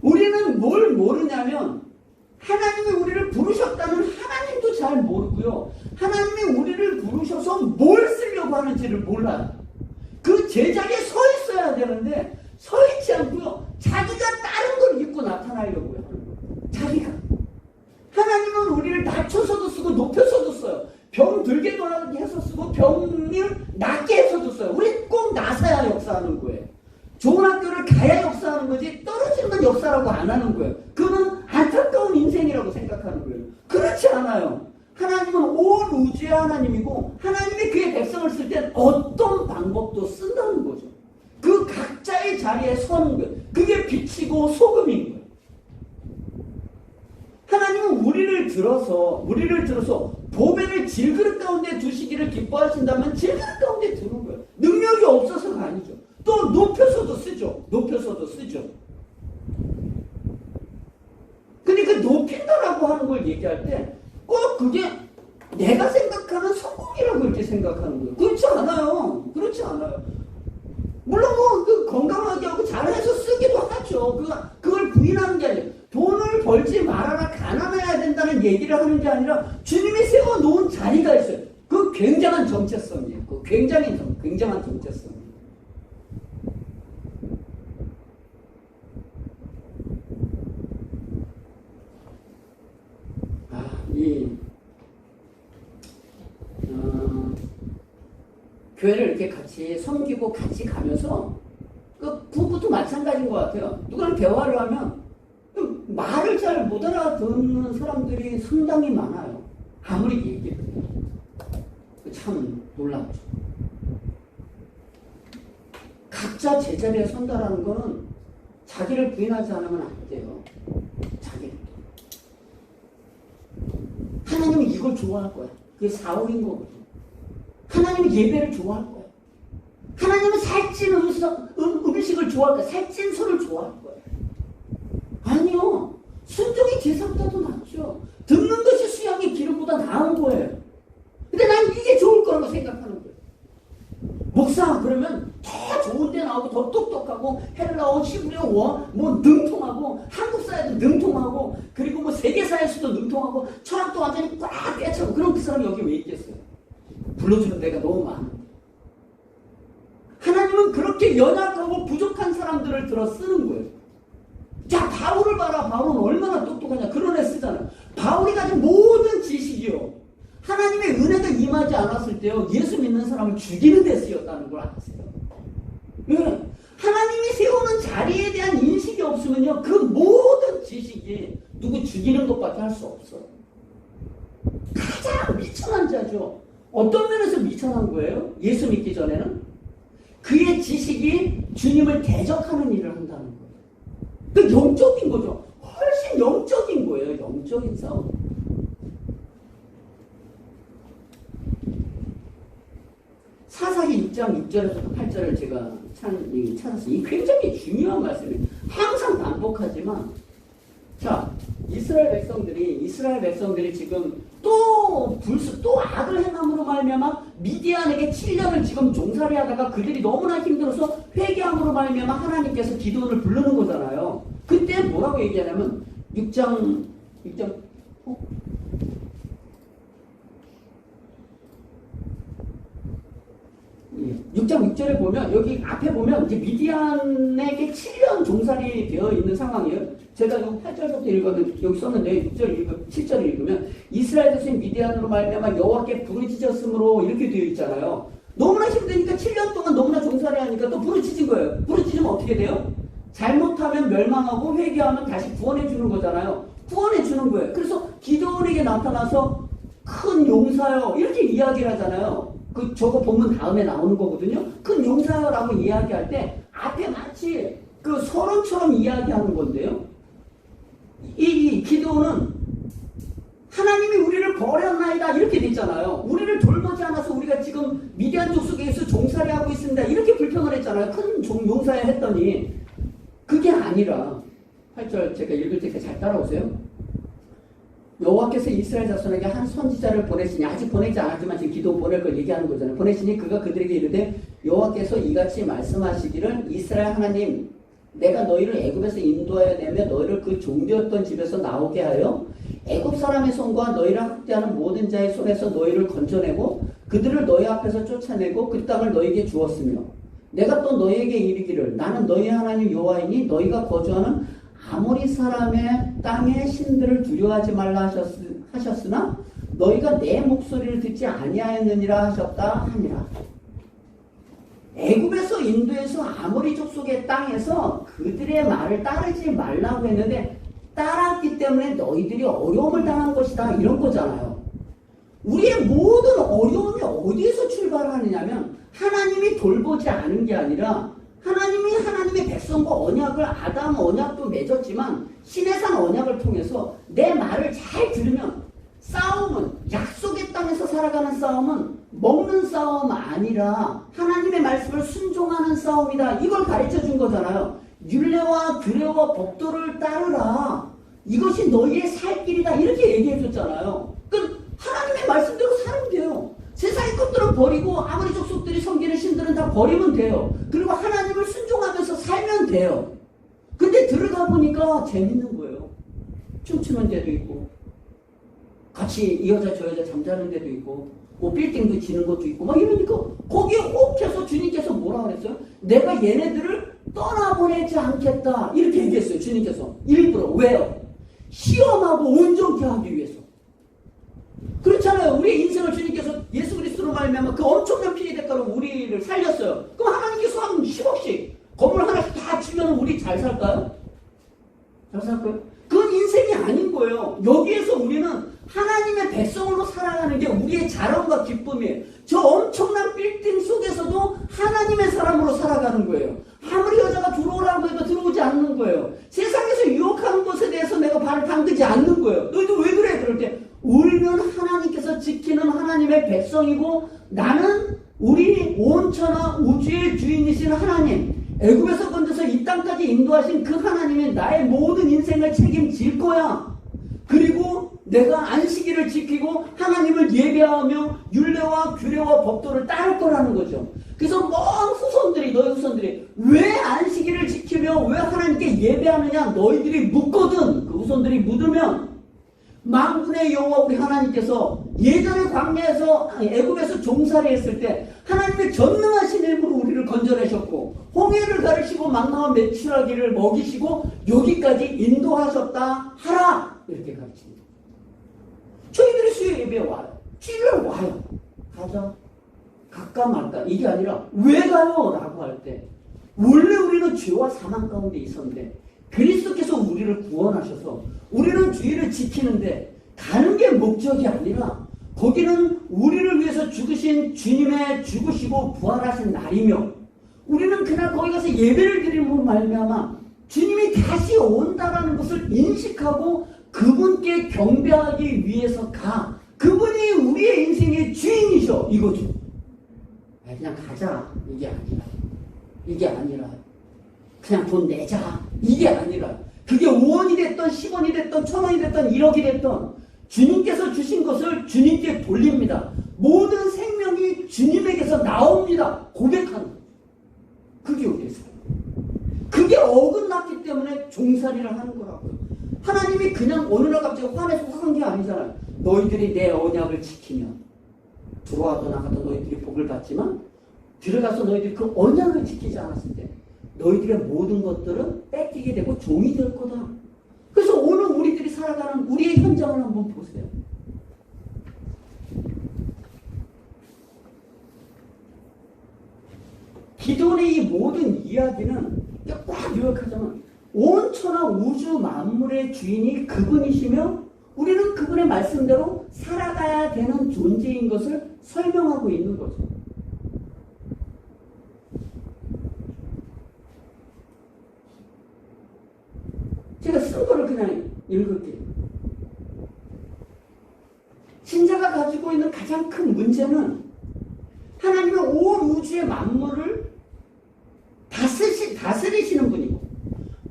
우리는 뭘 모르냐면 하나님이 우리를 부르셨다는 하나님도 잘 모르고요. 하나님이 우리를 부르셔서 뭘 쓰려고 하는지를 몰라요. 그 제자리에 서 있어야 되는데 서 있지 않고요. 자기가 다른 걸 입고 나타나려고요. 자기가. 하나님은 우리를 낮춰서도 쓰고 높여서도 써요. 병 들게도 해서 쓰고 병을 낫게 해서도 써요. 우리 꼭 나서야 역사하는 거예요. 좋은 학교를 가야 역사하는 거지 떨어지면 역사라고 안 하는 거예요. 그건 안타까운 인생이라고 생각하는 거예요. 그렇지 않아요. 하나님은 온 우주의 하나님이고 하나님이 그의 백성을 쓸 땐 어떤 방법도 쓴다는 거죠. 그 각자의 자리에 서는 거예요. 그게 빛이고 소금인 거예요. 하나님은 우리를 들어서 보배를 질그릇 가운데 두시기를 기뻐하신다면 질그릇 가운데 두는 거예요. 능력이 없어서가 아니죠. 또 높여서도 쓰죠. 그러니까 높인다라고 하는 걸 얘기할 때 꼭 그게 내가 생각하는 성공이라고 이렇게 생각하는 거예요. 그렇지 않아요. 물론 그 건강하게 하고 잘해서 쓰기도 하죠. 그걸 부인하는 게 아니에요. 돈을 벌지 말아라, 가난해야 된다는 얘기를 하는 게 아니라 주님이 세워놓은 자리가 있어요. 그 굉장한 정체성이에요. 굉장한 정체성. 교회를 이렇게 같이 섬기고 같이 가면서 그것도 마찬가지인 것 같아요. 누구랑 대화를 하면 말을 잘 못 알아듣는 사람들이 상당히 많아요. 아무리 얘기해도. 참 놀랍죠. 각자 제자리에 선다라는 거는 자기를 부인하지 않으면 안 돼요. 자기를. 하나님은 이걸 좋아할 거야. 그게 사울인 거거든. 하나님은 예배를 좋아할 거야. 하나님은 살찐 음식을 좋아할 거야. 살찐 술을 좋아할 거야. 아니요. 순종이 제사보다도 낫죠. 듣는 것이 수양의 기름보다 나은 거예요. 근데 난 이게 좋을 거라고 생각하는 거예요. 목사 그러면 더 좋은 데 나오고 더 똑똑하고 헬라어, 히브리어, 능통하고 한국 사회도 능통하고 그리고 세계사에서도 능통하고 철학도 완전히 꽉 꿰차고 그럼 그 사람이 여기 왜 있겠어요? 불러주는 데가 너무 많아. 하나님은 그렇게 연약하고 부족한 사람들을 들어 쓰는 거예요. 자, 바울을 봐라. 바울은 얼마나 똑똑하냐. 그런 애 쓰잖아요. 바울이 가진 모든 지식이요. 하나님의 은혜가 임하지 않았을 때요. 예수 믿는 사람을 죽이는 데 쓰였다는 걸 아세요? 왜? 하나님이 세우는 자리에 대한 인식이 없으면요. 그 모든 지식이 누구 죽이는 것밖에 할 수 없어요. 가장 미천한 자죠. 어떤 면에서 미천한 거예요? 예수 믿기 전에는? 그의 지식이 주님을 대적하는 일을 한다는 거예요. 그 영적인 거죠. 훨씬 영적인 거예요. 영적인 싸움. 사사기 6장 6절에서 8절을 제가 찾았어요. 이 굉장히 중요한 말씀이에요. 항상 반복하지만 자, 이스라엘 백성들이 지금 또 악을 행함으로 말미암아 미디안에게 7년을 지금 종살이 하다가 그들이 너무나 힘들어서 회개함으로 말미암아 하나님께서 기도를 부르는 거잖아요. 그때 뭐라고 얘기하냐면 6장 6장 6장 6절에 보면 여기 앞에 보면 이제 미디안에게 7년 종살이 되어 있는 상황이에요. 제가 이 8절부터 읽었는데 여기 썼는데 7절 읽으면 이스라엘 자손이 미디안으로 말미암아 여호와께 부르짖었으므로 이렇게 되어 있잖아요. 너무나 힘드니까 7년 동안 너무나 종살이 하니까 또 부르짖은 거예요. 부르짖으면 어떻게 돼요? 잘못하면 멸망하고 회개하면 다시 구원해 주는 거잖아요. 구원해 주는 거예요. 그래서 기드온에게 나타나서 큰 용사요 이렇게 이야기를 하잖아요. 저거 본문 다음에 나오는 거거든요. 큰 용사라고 이야기할 때 앞에 마치 그 서론처럼 이야기하는 건데요. 이 기드온은 하나님이 우리를 버렸나이다 이렇게 됐잖아요. 우리를 돌보지 않아서 우리가 지금 미디안 족속에서 종살이하고 있습니다. 이렇게 불평을 했잖아요. 큰 용사야 했더니 그게 아니라 8절 제가 읽을 때 잘 따라오세요. 여호와께서 이스라엘 자손에게 한 선지자를 보내시니 아직 보내지 않았지만 지금 기도 보낼 걸 얘기하는 거잖아요. 보내시니 그가 그들에게 이르되 여호와께서 이같이 말씀하시기를 이스라엘 하나님 내가 너희를 애굽에서 인도하여 내며 너희를 그 종되었던 집에서 나오게 하여 애굽 사람의 손과 너희를 학대하는 모든 자의 손에서 너희를 건져내고 그들을 너희 앞에서 쫓아내고 그 땅을 너희에게 주었으며 내가 또 너희에게 이르기를 나는 너희 하나님 여호와이니 너희가 거주하는 아모리 사람의 땅의 신들을 두려워하지 말라 하셨으나 너희가 내 목소리를 듣지 아니하였느니라 하셨다 하니라. 애굽에서 인도에서 아모리 족속의 땅에서 그들의 말을 따르지 말라고 했는데 따랐기 때문에 너희들이 어려움을 당한 것이다 이런 거잖아요. 우리의 모든 어려움이 어디에서 출발하느냐면 하나님이 돌보지 않은 게 아니라 하나님이 하나님의 백성과 언약을 아담 언약도 맺었지만 시내산 언약을 통해서 내 말을 잘 들으면 싸움은 약속의 땅에서 살아가는 싸움은 먹는 싸움 아니라 하나님의 말씀을 순종하는 싸움이다. 이걸 가르쳐 준 거잖아요. 율례와 규례와 법도를 따르라. 이것이 너희의 살 길이다. 이렇게 얘기해 줬잖아요. 하나님의 말씀대로 살면 돼요. 세상의 것들은 버리고 아무리 족속들이 섬기는 신들은 다 버리면 돼요. 그리고 하나님을 순종하면서 살면 돼요. 근데 들어가 보니까 재밌는 거예요. 춤추는 데도 있고 같이 이 여자 저 여자 잠자는 데도 있고 뭐 빌딩도 지는 것도 있고 막 이러니까 거기에 혹해서 주님께서 뭐라 그랬어요? 내가 얘네들을 떠나보내지 않겠다 이렇게 얘기했어요. 주님께서 일부러. 왜요? 시험하고 온전케 하기 위해서. 그렇잖아요. 우리의 인생을 주님께서 예수 그리스도로 말미암아 그 엄청난 피의 대가로 우리를 살렸어요. 그럼 하나님께서 한 10억씩 건물 하나씩 다 주면 우리 잘 살까요? 잘 살까요? 그건 인생이 아닌 거예요. 여기에서 우리는 하나님의 백성으로 살아가는 게 우리의 자랑과 기쁨이에요. 저 엄청난 빌딩 속에서도 하나님의 사람으로 살아가는 거예요. 아무리 여자가 들어오라고 해도 들어오지 않는 거예요. 세상에서 유혹하는 것에 대해서 내가 발을 담그지 않는 거예요. 너희들 왜 그래? 그럴 때 우리는 하나님께서 지키는 하나님의 백성이고 나는 우리 온천하 우주의 주인이신 하나님 애굽에서 건져서 이 땅까지 인도하신 그 하나님이 나의 모든 인생을 책임질 거야. 그리고 내가 안식일을 지키고 하나님을 예배하며 율례와 규례와 법도를 따를 거라는 거죠. 그래서 먼 후손들이 너희 후손들이 왜 안식일을 지키며 왜 하나님께 예배하느냐 너희들이 묻거든 그 후손들이 묻으면 만군의 여호와 우리 하나님께서 예전에 광야에서 애굽에서 종살이 했을 때 하나님의 전능하신 힘으로 우리를 건져내셨고 홍해를 가르시고 만나와 메추라기를 먹이시고 여기까지 인도하셨다 하라 이렇게 가르칩니다. 저희들이 수요 예배에 와요. 주일날 와요. 가자. 갈까 말까 이게 아니라 왜 가요? 라고 할 때 원래 우리는 죄와 사망 가운데 있었는데 그리스도께서 우리를 구원하셔서 우리는 주일을 지키는데 가는 게 목적이 아니라 거기는 우리를 위해서 죽으신 주님의 죽으시고 부활하신 날이며 우리는 그날 거기 가서 예배를 드리는 말미암아 주님이 다시 온다라는 것을 인식하고 그분께 경배하기 위해서 가. 그분이 우리의 인생의 주인이셔. 이거죠. 그냥 가자. 이게 아니라 그냥 돈 내자. 이게 아니라 그게 5원이 됐던 10원이 됐던 1000원이 됐던 1억이 됐던 주님께서 주신 것을 주님께 돌립니다. 모든 생명이 주님에게서 나옵니다. 고백하는 거죠. 그게 우리의 삶. 그게 어긋났기 때문에 종살이를 하는 거라고요. 하나님이 그냥 어느 날 갑자기 화내서 한 게 아니잖아요. 너희들이 내 언약을 지키면 들어와도 나가도 너희들이 복을 받지만 들어가서 너희들이 그 언약을 지키지 않았을 때 너희들의 모든 것들은 뺏기게 되고 종이 될 거다. 그래서 오늘 우리들이 살아가는 우리의 현장을 한번 보세요. 기도의 이 모든 이야기는 꽉 요약하자면 온 천하 우주 만물의 주인이 그분이시며 우리는 그분의 말씀대로 살아가야 되는 존재인 것을 설명하고 있는 거죠. 제가 쓴 거를 그냥 읽을게요. 신자가 가지고 있는 가장 큰 문제는 하나님은 온 우주의 만물을 다스리시는 분이고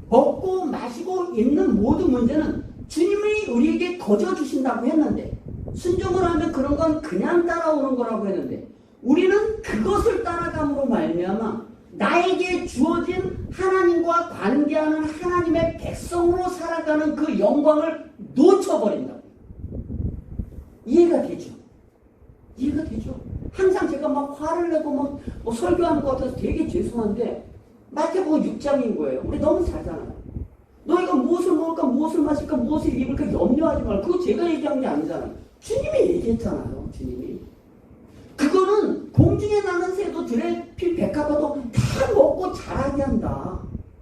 먹고 마시고 있는 모든 문제는 주님이 우리에게 거저주신다고 했는데 순종을 하면 그런 건 그냥 따라오는 거라고 했는데 우리는 그것을 따라감으로 말미암아 나에게 주어진 하나님과 관계하는 하나님의 백성으로 살아가는 그 영광을 놓쳐버린다. 이해가 되죠? 이해가 되죠? 항상 제가 막 화를 내고 막 설교하는 것 같아서 되게 죄송한데 마태복음 6장인 거예요. 우리 너무 잘잖아요. 너희가 무엇을 먹을까, 무엇을 마실까, 무엇을 입을까 염려하지 말고. 그거 제가 얘기한 게 아니잖아요. 주님이 얘기했잖아요. 주님이. 그거는 공중에 나는 새도 들에 필 백합화도 다 먹고 자라게 한다.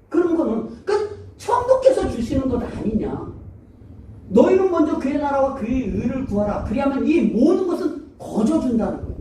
그런 거는 그러니까 천국께서 주시는 것 아니냐. 너희는 먼저 그의 나라와 그의 의를 구하라. 그리하면 이 모든 것은 거저준다는 거예요.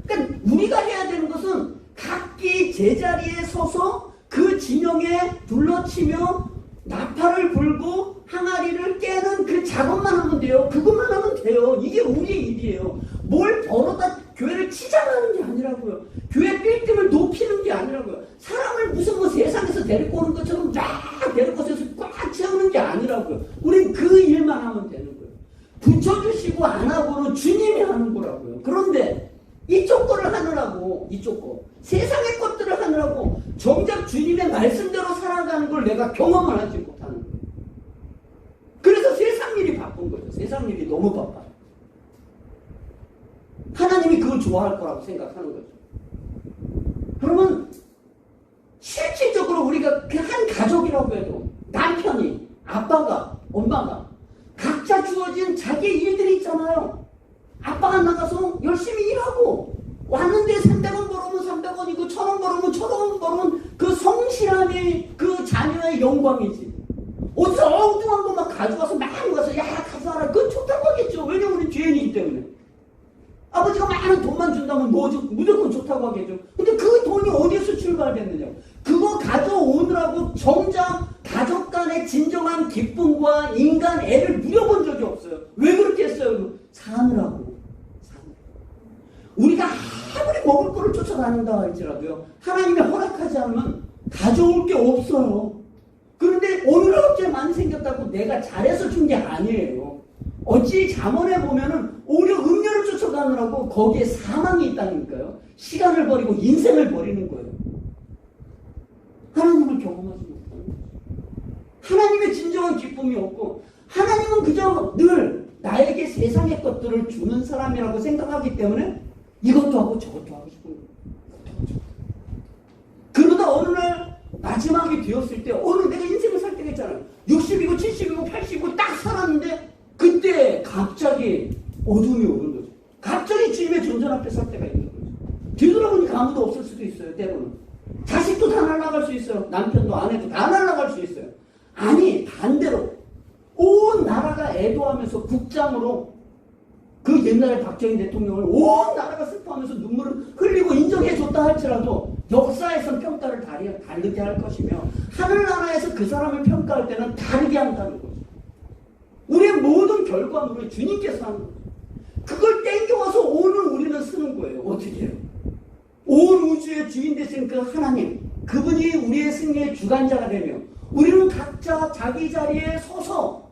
그러니까 우리가 해야 되는 것은 각기 제자리에 서서 그 진영에 둘러치며 나팔을 불고 항아리를 깨는 그 작업만 하면 돼요. 그것만 하면 돼요. 이게 우리의 일이에요. 뭘 벌어다 교회를 치장하는 게 아니라고요. 교회 빌딩을 높이는 게 아니라고요. 사람을 무슨 뭐 세상에서 데리고 오는 것처럼 쫙 데리고 오셔서 꽉 채우는 게 아니라고요. 우린 그 일만 하면 되는 거예요. 붙여주시고 안 하고는 주님이 하는 거라고요. 그런데 이쪽 거를 하느라고 이쪽 거 세상의 것들을 하느라고 정작 주님의 말씀대로 살아가는 걸 내가 경험을 하지 못하는 거예요. 그래서 세상 일이 바쁜 거죠. 세상 일이 너무 바빠요. 하나님이 그걸 좋아할 거라고 생각하는 거죠. 그러면 실질적으로 우리가 그 한 가족이라고 해도 남편이 아빠가 엄마가 각자 주어진 자기의 일들이 있잖아요. 아빠가 나가서 열심히 일하고 왔는데 300원 벌으면 300원이고 1000원 벌으면 1000원 벌으면 그 성실함이 그 자녀의 영광이지. 어디서 엉뚱한 거 막 가져와서 많이 와서 야 가져와라. 그건 좋다고 하겠죠. 왜냐면 우리 죄인이기 때문에. 아버지가 많은 돈만 준다면 무조건 좋다고 하겠죠. 근데 그 돈이 어디에서 출발됐느냐. 그거 가져오느라고 정작 가족 간의 진정한 기쁨과 인간 애를 누려본 적이 없어요. 왜 그렇게 했어요? 사느라고. 우리가 아무리 먹을 거를 쫓아다닌다 할지라도요. 하나님이 허락하지 않으면 가져올 게 없어요. 그런데 오늘은 갑자기 많이 생겼다고 내가 잘해서 준 게 아니에요. 어찌 잠언에 보면은 오히려 음료를 쫓아가느라고 거기에 사망이 있다니까요. 시간을 버리고 인생을 버리는 거예요. 하나님을 경험하지 못하는 거예요. 하나님의 진정한 기쁨이 없고 하나님은 그저 늘 나에게 세상의 것들을 주는 사람이라고 생각하기 때문에 이것도 하고 저것도 하고 싶은 거예요. 그러다 어느 날 마지막이 되었을 때 어느 내가 인생을 살 때가 있잖아요. 60이고 70이고 80이고 딱 살았는데 그때 갑자기 어둠이 오는 거죠. 갑자기 주님의 존전 앞에 설 때가 있는 거죠. 뒤돌아보니까 아무도 없을 수도 있어요. 때로는. 자식도 다 날아갈 수 있어요. 남편도 아내도 다 날아갈 수 있어요. 아니 반대로 온 나라가 애도하면서 국장으로 그 옛날에 박정희 대통령을 온 나라가 슬퍼하면서 눈물을 흘리고 인정해줬다 할지라도 역사에선 평가를 다르게 할 것이며 하늘나라에서 그 사람을 평가할 때는 다르게 한다는 거죠. 우리의 모든 결과물을 주님께서 하는 거죠. 그걸 땡겨와서 오늘 우리는 쓰는 거예요. 어떻게 해요? 온 우주의 주인 되신 그 하나님, 그분이 우리의 승리의 주관자가 되며 우리는 각자 자기 자리에 서서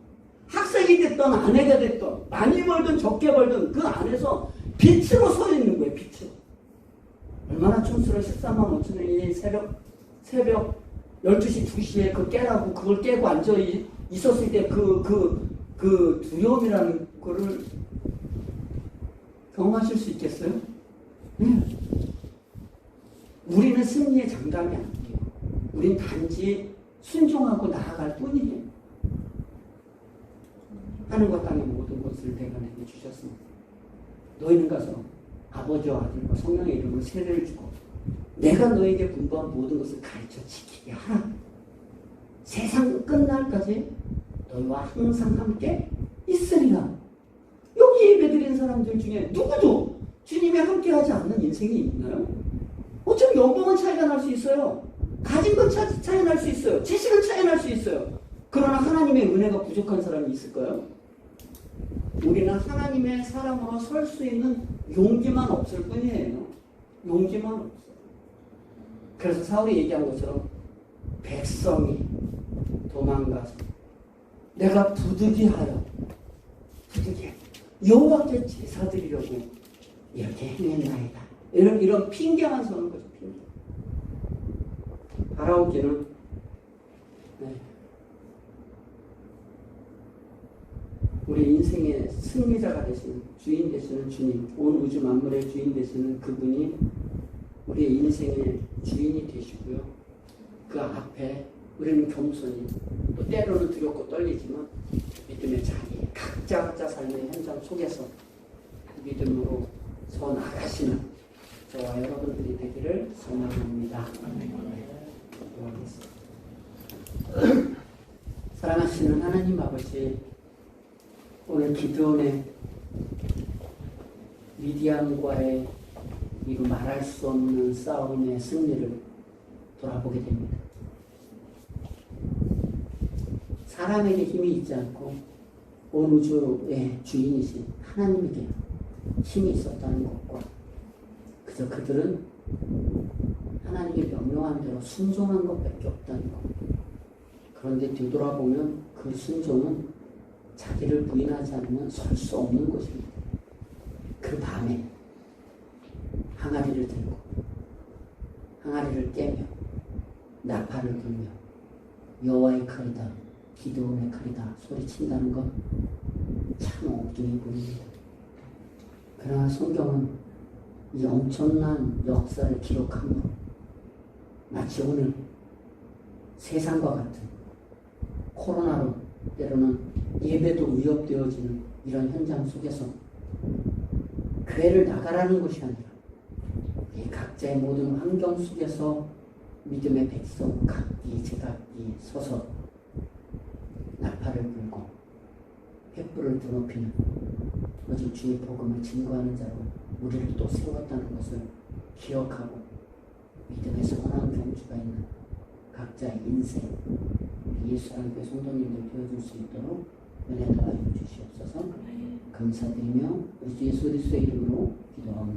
학생이 됐던 아내가 됐던 많이 벌든 적게 벌든 그 안에서 빛으로 서 있는 거예요. 빛으로. 얼마나 촌스러워. 13만 5천원이 새벽 12시 2시에 그 깨라고 그걸 깨고 앉아 있었을 때 그 두려움이라는 거를 경험하실 수 있겠어요? 우리는 승리의 장담이 안 돼요. 우린 단지 순종하고 나아갈 뿐이에요. 하늘과 땅의 모든 것을 내가 내게 주셨습니다. 너희는 가서 아버지와 아들과 성령의 이름으로 세례를 주고 내가 너에게 분부한 모든 것을 가르쳐 지키게 하라. 세상 끝날까지 너희와 항상 함께 있으리라. 여기 예배드린 사람들 중에 누구도 주님이 함께하지 않는 인생이 있나요? 어차피 연봉은 차이가 날 수 있어요. 가진 건 차이가 날 수 있어요. 지식은 차이가 날 수 있어요. 그러나 하나님의 은혜가 부족한 사람이 있을까요? 우리는 하나님의 사람으로 설 수 있는 용기만 없을 뿐이에요. 용기만 없어요. 그래서 사울이 얘기한 것처럼 백성이 도망가서 내가 부득이하여 여호와께 제사 드리려고 이렇게 행했나이다. 이런 핑계만 서는 거죠. 핑계. 바라오기는 우리 인생의 승리자가 되시는 주인 되시는 주님, 온 우주 만물의 주인 되시는 그분이 우리의 인생의 주인이 되시고요. 그 앞에 우리는 겸손히 또 때로는 두렵고 떨리지만 믿음의 자리, 각자 삶의 현장 속에서 믿음으로 서 나가시는 저와 여러분들이 되기를 소망합니다. 사랑하시는 하나님 아버지, 오늘 기드온의 미디안과의 이루 말할 수 없는 싸움의 승리를 돌아보게 됩니다. 사람에게 힘이 있지 않고 온 우주의 주인이신 하나님에게 힘이 있었다는 것과 그저 그들은 하나님의 명령한 대로 순종한 것밖에 없다는 것. 그런데 뒤돌아보면 그 순종은 자기를 부인하지 않으면 설 수 없는 것입니다. 그 밤에 항아리를 들고 항아리를 깨며 나팔을 불며 여호와의 칼이다, 기드온의 칼이다 소리친다는 건 참 엉뚱해 보입니다. 그러나 성경은 이 엄청난 역사를 기록함으로 마치 오늘 세상과 같은 코로나로 때로는 예배도 위협되어지는 이런 현장 속에서 교회를 나가라는 것이 아니라 이 각자의 모든 환경 속에서 믿음의 백성 각기 제각기 서서 나팔을 불고 횃불을 드높이는 오직 주의 복음을 증거하는 자로 우리를 또 세웠다는 것을 기억하고 믿음의 선한 경주가 있는 각자의 인생 예수 안에 성도님들 되어줄 수 있도록 은혜 더하여 주시옵소서. 감사드리며 우리 주 예수 그리스도의 이름으로 기도합니다.